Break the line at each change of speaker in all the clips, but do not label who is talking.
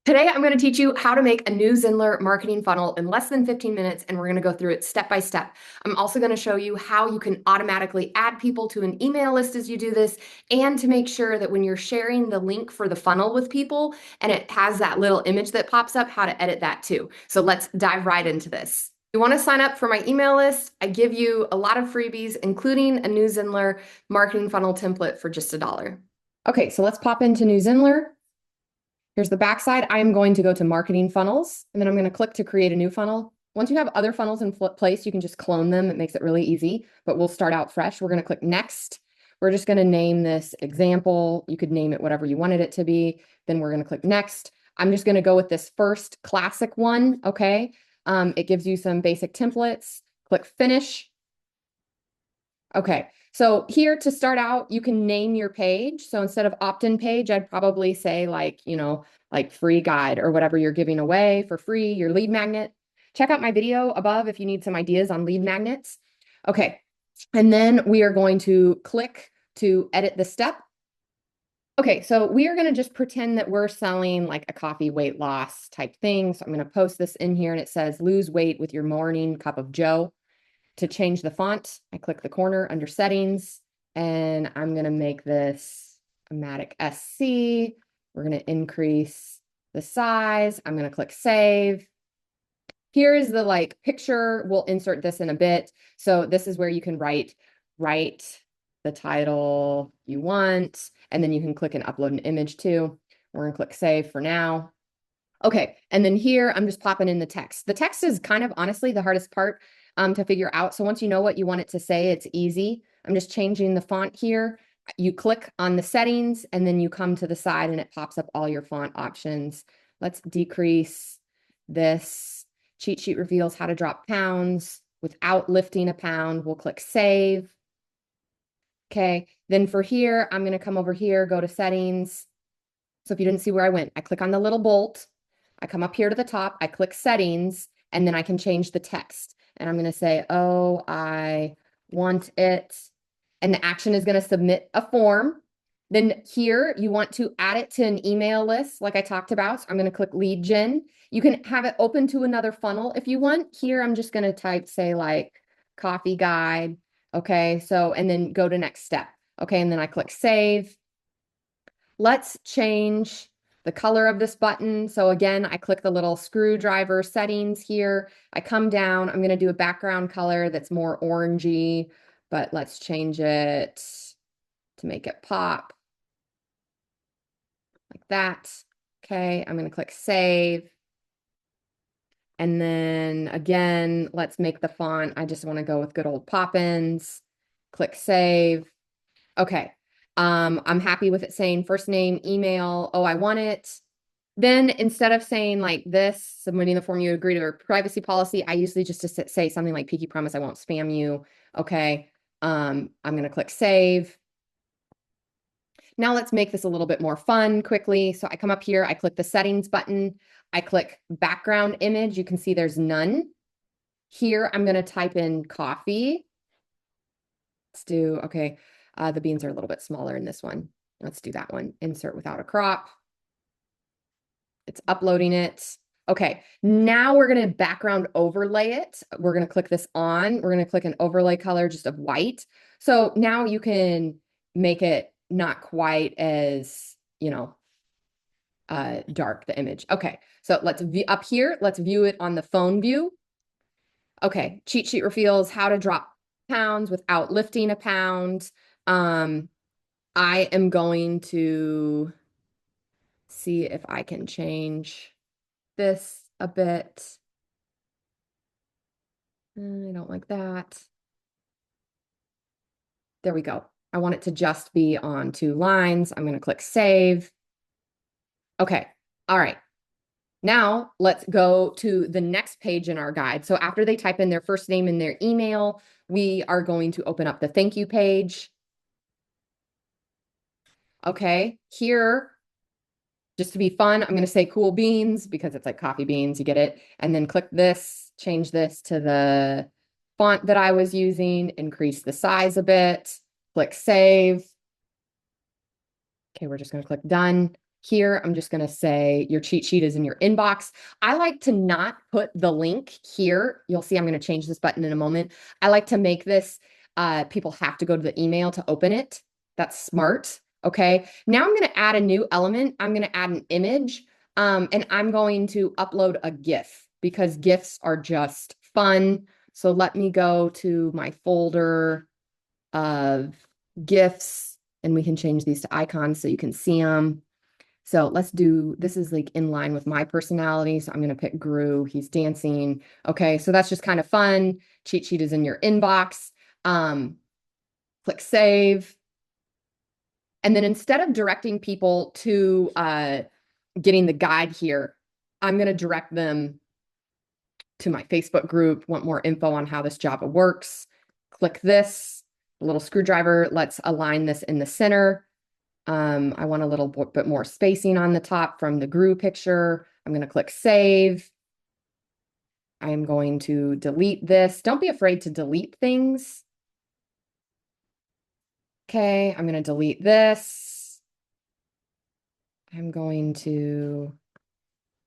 Today, I'm going to teach you how to make a new Zenler marketing funnel in less than 15 minutes, and we're going to go through it step by step. I'm also going to show you how you can automatically add people to an email list as you do this, and to make sure that when you're sharing the link for the funnel with people and it has that little image that pops up, how to edit that too. So let's dive right into this. If you want to sign up for my email list, I give you a lot of freebies, including a new Zenler marketing funnel template for just $1. Okay, so let's pop into new Zenler. Here's the backside. I am going to go to marketing funnels, and then I'm going to click to create a new funnel. Once you have other funnels in place, you can just clone them. It makes it really easy, but we'll start out fresh. We're going to click next. We're just going to name this example. You could name it whatever you wanted it to be. Then we're going to click next. I'm just going to go with this first classic one. Okay. It gives you some basic templates. Click finish. Okay. So here to start out, you can name your page. So instead of opt-in page, I'd probably say like free guide or whatever you're giving away for free, your lead magnet. Check out my video above if you need some ideas on lead magnets. Okay. And then we are going to click to edit the step. Okay, so we are going to just pretend that we're selling like a coffee weight loss type thing. So I'm going to post this in here and it says lose weight with your morning cup of Joe. To change the font, I click the corner under settings, and I'm going to make this Amatic SC. We're going to increase the size. I'm going to click save. Here is the picture. We'll insert this in a bit. So this is where you can write the title you want, and then you can click and upload an image too. We're going to click save for now. Okay, and then here I'm just popping in the text. The text is kind of honestly the hardest part to figure out. So once you know what you want it to say, it's easy. I'm just changing the font here. You click on the settings and then you come to the side and it pops up all your font options. Let's decrease this. Cheat sheet reveals how to drop pounds without lifting a pound. We'll click save. Okay, then for here, I'm going to come over here, go to settings. So if you didn't see where I went, I click on the little bolt. I come up here to the top, I click settings, and then I can change the text. And I'm going to say, oh, I want it. And the action is going to submit a form. Then here you want to add it to an email list like I talked about. So I'm going to click lead gen. You can have it open to another funnel if you want. Here I'm just going to type, say like coffee guide. Okay, so and then go to next step. Okay, and then I click save. Let's change the color of this button. So again, I click the little screwdriver settings here. I come down, I'm going to do a background color that's more orangey, but let's change it to make it pop like that. Okay, I'm going to click save. And then again, let's make the font. I just want to go with good old Poppins. Click save. Okay. I'm happy with it saying first name, email. Oh, I want it. Then instead of saying like this, submitting the form you agree to or privacy policy, I usually just say something like Peaky promise I won't spam you. Okay. I'm going to click save. Now let's make this a little bit more fun quickly. So I come up here, I click the settings button. I click background image. You can see there's none. Here, I'm going to type in coffee. Let's do, okay. The beans are a little bit smaller in this one. Let's do that one. Insert without a crop. It's uploading it. Okay, now we're going to background overlay it. We're going to click this on. We're going to click an overlay color just of white. So now you can make it not quite as, dark, the image. Okay, so let's view up here. Let's view it on the phone view. Okay, cheat sheet reveals how to drop pounds without lifting a pound. I am going to see if I can change this a bit. I don't like that. There we go. I want it to just be on 2 lines. I'm going to click save. Okay. All right. Now let's go to the next page in our guide. So after they type in their first name and their email, we are going to open up the thank you page. Okay. Here, just to be fun, I'm going to say cool beans because it's like coffee beans, you get it. And then click this, change this to the font that I was using, increase the size a bit, click save. Okay, we're just going to click done. Here, I'm just going to say your cheat sheet is in your inbox. I like to not put the link here. You'll see I'm going to change this button in a moment. I like to make this, people have to go to the email to open it. That's smart. Okay. Now I'm going to add a new element. I'm going to add an image, and I'm going to upload a GIF because GIFs are just fun. So let me go to my folder of GIFs, and we can change these to icons so you can see them. So let's do, this is like in line with my personality. So I'm going to pick Gru. He's dancing. Okay. So that's just kind of fun. Cheat sheet is in your inbox. Click save. And then instead of directing people to getting the guide here, I'm going to direct them to my Facebook group. Want more info on how this Java works? Click this little screwdriver. Let's align this in the center. I want a little bit more spacing on the top from the Gru picture. I'm going to click save. I'm going to delete this. Don't be afraid to delete things. Okay, I'm going to delete this. I'm going to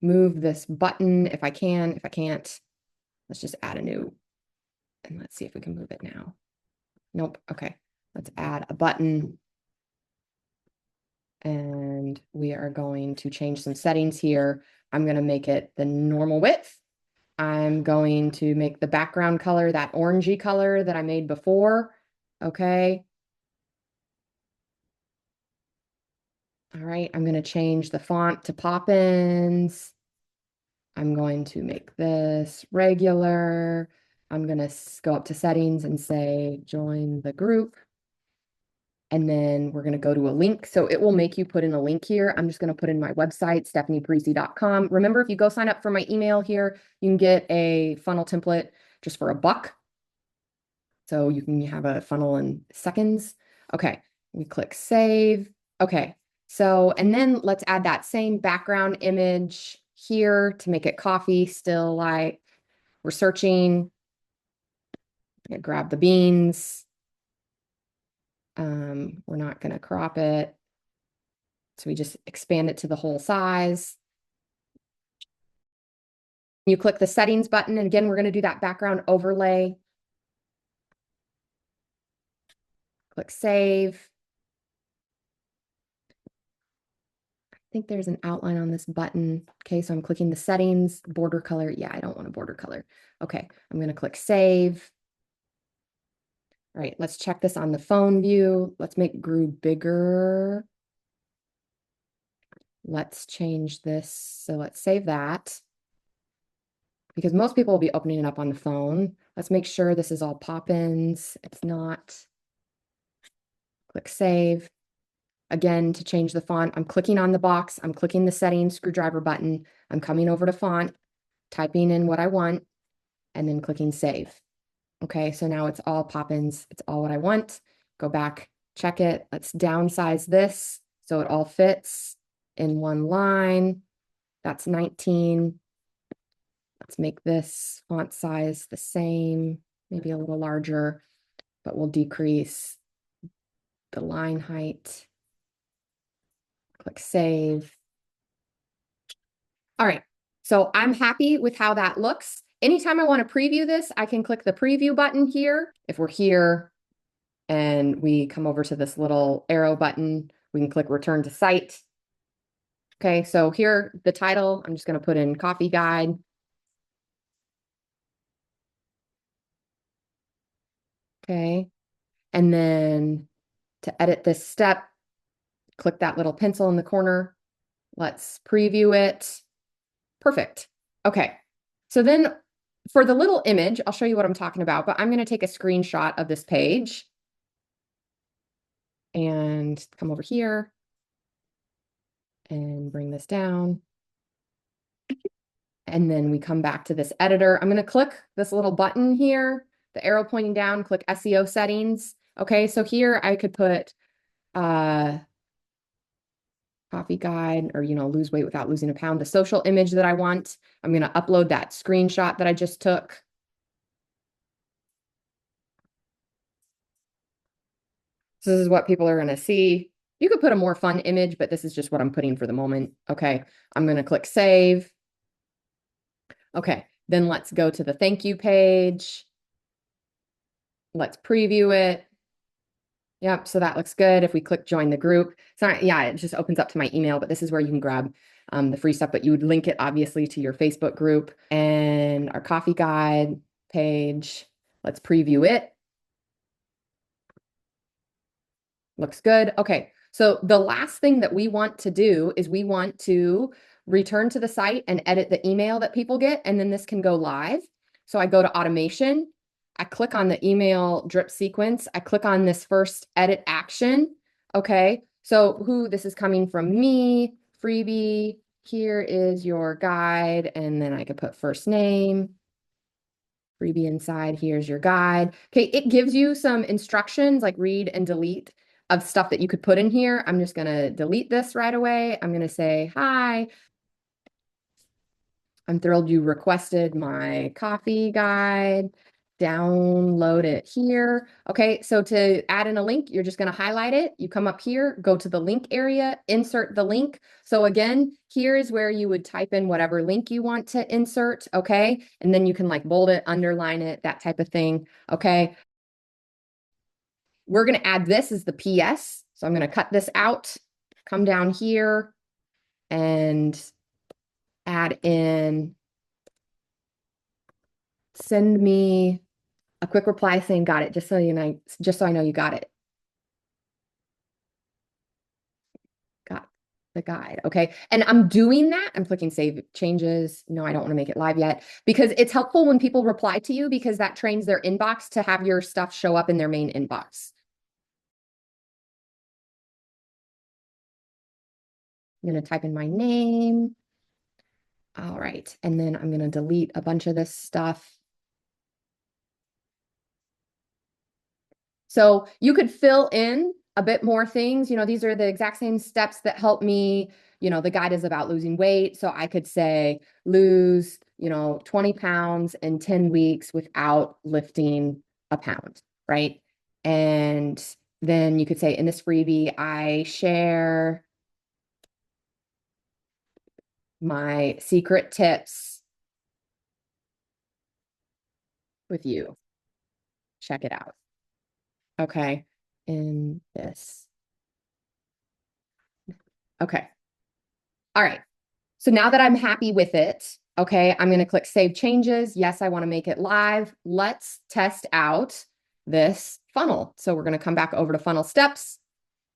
move this button if I can. If I can't, let's just add a new, and let's see if we can move it now. Nope. Okay, let's add a button. And we are going to change some settings here. I'm going to make it the normal width. I'm going to make the background color that orangey color that I made before. Okay. All right. I'm going to change the font to Poppins. I'm going to make this regular. I'm going to go up to settings and say join the group. And then we're going to go to a link. So it will make you put in a link here. I'm just going to put in my website, stephanieparisi.com. Remember, if you go sign up for my email here, you can get a funnel template just for $1. So you can have a funnel in seconds. Okay, we click save. Okay, so, and then let's add that same background image here to make it coffee, still light. We're searching. Grab the beans. We're not going to crop it. So we just expand it to the whole size. You click the settings button, and again, we're going to do that background overlay. Click save. I think there's an outline on this button. Okay, so I'm clicking the settings, border color. Yeah, I don't want a border color. Okay, I'm going to click save. All right, let's check this on the phone view. Let's make Gru bigger. Let's change this. So let's save that, because most people will be opening it up on the phone. Let's make sure this is all Poppins. It's not. Click save. Again, to change the font, I'm clicking on the box. I'm clicking the settings screwdriver button. I'm coming over to font, typing in what I want, and then clicking save. Okay, so now it's all Poppins. It's all what I want. Go back, check it. Let's downsize this so it all fits in one line. That's 19. Let's make this font size the same, maybe a little larger, but we'll decrease the line height. Click save. All right, so I'm happy with how that looks. Anytime I want to preview this, I can click the preview button here. If we're here and we come over to this little arrow button, we can click return to site. Okay, so here, the title, I'm just going to put in coffee guide. Okay, and then to edit this step, click that little pencil in the corner. Let's preview it. Perfect. Okay, so then for the little image, I'll show you what I'm talking about, but I'm going to take a screenshot of this page and come over here and bring this down. And then we come back to this editor. I'm going to click this little button here, the arrow pointing down, click SEO settings. Okay, so here I could put coffee guide, or, lose weight without losing a pound, the social image that I want. I'm going to upload that screenshot that I just took. So this is what people are going to see. You could put a more fun image, but this is just what I'm putting for the moment. Okay, I'm going to click save. Okay, then let's go to the thank you page. Let's preview it. Yep, so that looks good. If we click join the group, it's not, yeah, it just opens up to my email, but this is where you can grab the free stuff, but you would link it obviously to your Facebook group and our coffee guide page. Let's preview it. Looks good. Okay, so the last thing that we want to do is we want to return to the site and edit the email that people get, and then this can go live. So I go to automation, I click on the email drip sequence, I click on this first edit action. Okay, so this is coming from me, freebie, here is your guide, and then I could put first name. Freebie inside, here's your guide. Okay, it gives you some instructions like read and delete of stuff that you could put in here. I'm just gonna delete this right away. I'm gonna say, hi, I'm thrilled you requested my coffee guide. Download it here. Okay, so to add in a link, you're just going to highlight it. You come up here, go to the link area, insert the link. So again, here is where you would type in whatever link you want to insert. Okay, and then you can like bold it, underline it, that type of thing. Okay, we're going to add this as the PS. So I'm going to cut this out, come down here and add in, send me a quick reply saying got it, just so you know, just so I know you got it. Got the guide. Okay. And I'm doing that. I'm clicking save changes. No, I don't want to make it live yet because it's helpful when people reply to you because that trains their inbox to have your stuff show up in their main inbox. I'm going to type in my name. All right. And then I'm going to delete a bunch of this stuff. So you could fill in a bit more things. You know, these are the exact same steps that help me. You know, the guide is about losing weight. So I could say lose, 20 pounds in 10 weeks without lifting a pound, right? And then you could say in this freebie, I share my secret tips with you. Check it out. Okay. In this. Okay. All right. So now that I'm happy with it, okay, I'm going to click Save Changes. Yes, I want to make it live. Let's test out this funnel. So we're going to come back over to Funnel Steps.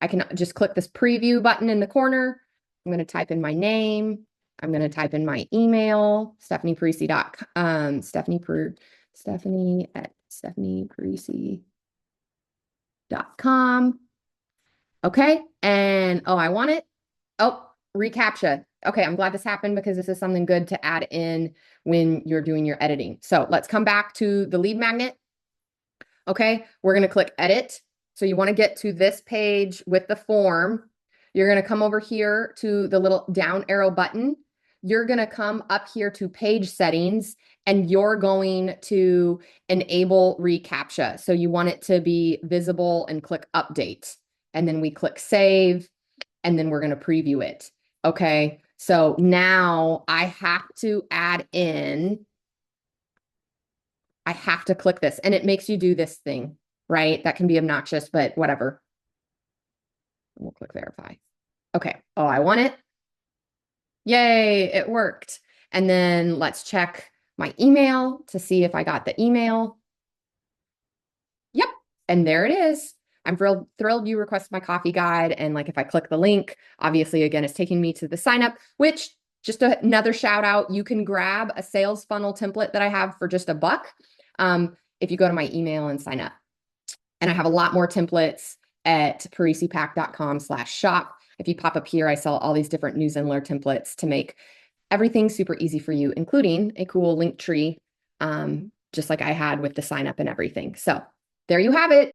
I can just click this Preview button in the corner. I'm going to type in my name. I'm going to type in my email, stephanieparisi.com, Stephanie at stephanieparisi.com. Okay, and oh, I want it. Oh, reCAPTCHA. Okay, I'm glad this happened because this is something good to add in when you're doing your editing. So let's come back to the lead magnet. Okay, we're going to click edit. So you want to get to this page with the form. You're going to come over here to the little down arrow button. You're going to come up here to page settings and you're going to enable reCAPTCHA. So you want it to be visible and click update. And then we click save and then we're going to preview it. Okay, so now I have to add in, I have to click this and it makes you do this thing, right? That can be obnoxious, but whatever. We'll click verify. Okay, oh, I want it. Yay, it worked. And then let's check my email to see if I got the email. Yep, and there it is. I'm thrilled you requested my coffee guide. And like if I click the link, obviously, again, it's taking me to the sign up, which just another shout out, you can grab a sales funnel template that I have for just $1 if you go to my email and sign up. And I have a lot more templates at parisipack.com/shop. If you pop up here, I sell all these different New Zenler templates to make everything super easy for you, including a cool link tree, just like I had with the sign up and everything. So there you have it.